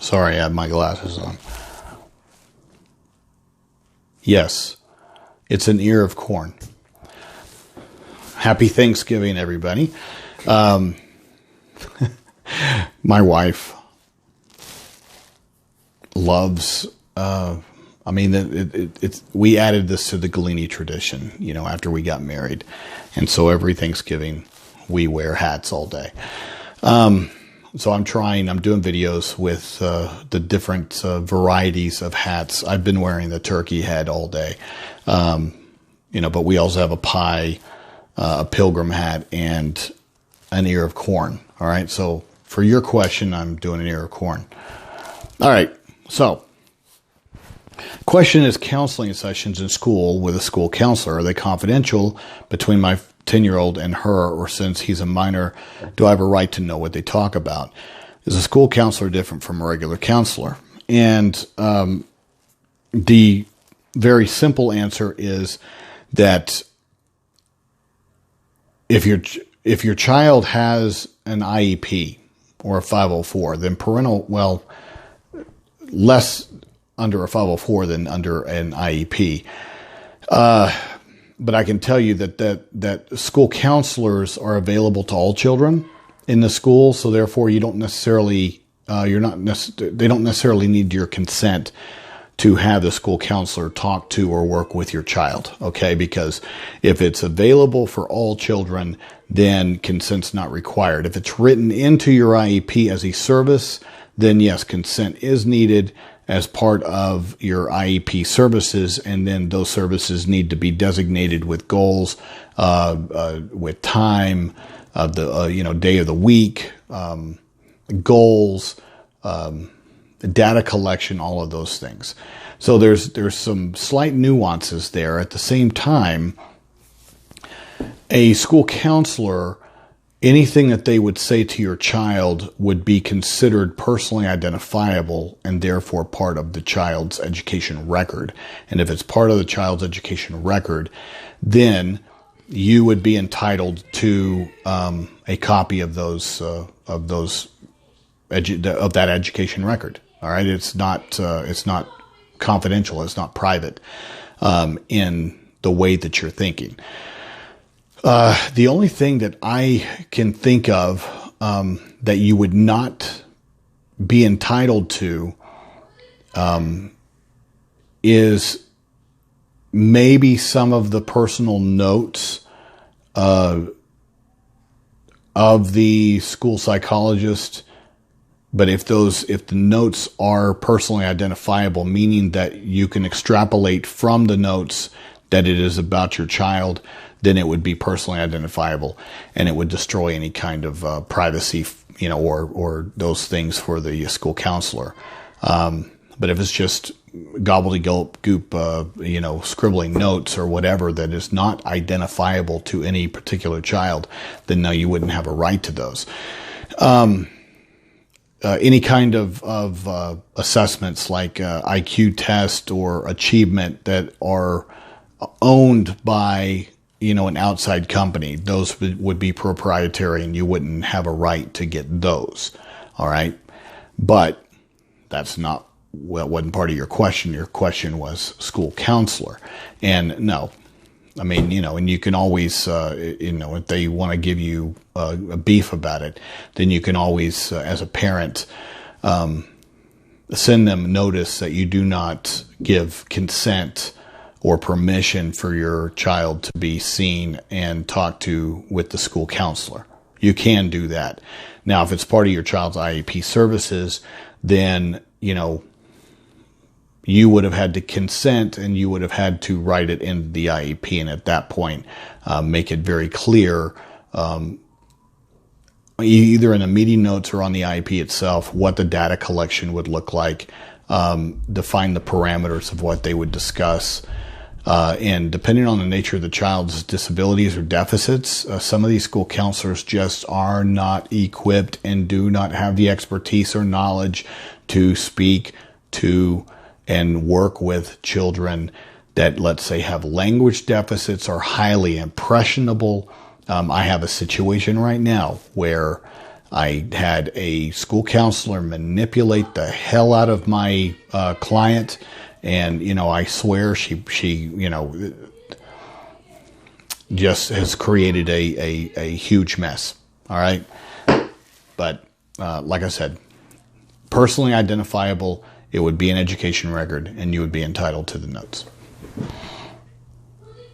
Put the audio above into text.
Sorry, I have my glasses on. Yes, it's an ear of corn. Happy Thanksgiving, everybody. My wife loves, we added this to the Galini tradition, after we got married. And so every Thanksgiving we wear hats all day. So I'm doing videos with the different varieties of hats. I've been wearing the turkey head all day. But we also have a pie, a pilgrim hat, and an ear of corn. All right. So for your question, I'm doing an ear of corn. All right. So question is, counseling sessions in school with a school counselor, are they confidential between my 10-year-old and her, or since he's a minor, do I have a right to know what they talk about? Is a school counselor different from a regular counselor? And the very simple answer is that if your child has an IEP or a 504, then less under a 504 than under an IEP. But I can tell you that school counselors are available to all children in the school, so therefore you don't necessarily they don't necessarily need your consent to have the school counselor talk to or work with your child, okay? Because if it's available for all children, then consent's not required. If it's written into your IEP as a service, then yes, consent is needed as part of your IEP services, and then those services need to be designated with goals, with time, the day of the week, goals, data collection, all of those things. So there's some slight nuances there. At the same time, a school counselor, anything that they would say to your child would be considered personally identifiable and therefore part of the child's education record. And if it's part of the child's education record, then you would be entitled to a copy of that education record. All right, it's not confidential. It's not private in the way that you're thinking. The only thing that I can think of that you would not be entitled to is maybe some of the personal notes of the school psychologist. But if the notes are personally identifiable, meaning that you can extrapolate from the notes that it is about your child, then it would be personally identifiable, and it would destroy any kind of privacy, or those things for the school counselor. But if it's just gobbledygook, scribbling notes or whatever that is not identifiable to any particular child, then no, you wouldn't have a right to those. Any kind of assessments like IQ test or achievement that are owned by an outside company, those would be proprietary, and you wouldn't have a right to get those. All right, but that wasn't part of your question. Your question was school counselor, and no. I mean, and you can always, if they want to give you a beef about it, then you can always, as a parent, send them notice that you do not give consent or permission for your child to be seen and talked to with the school counselor. You can do that. Now, if it's part of your child's IEP services, then, you would have had to consent, and you would have had to write it in the IEP, and at that point, make it very clear, either in the meeting notes or on the IEP itself, what the data collection would look like, define the parameters of what they would discuss, and depending on the nature of the child's disabilities or deficits, some of these school counselors just are not equipped and do not have the expertise or knowledge to speak to and work with children that, let's say, have language deficits, are highly impressionable. I have a situation right now where I had a school counselor manipulate the hell out of my client, and I swear she just has created a huge mess. All right, but like I said, personally identifiable. It would be an education record, and you would be entitled to the notes.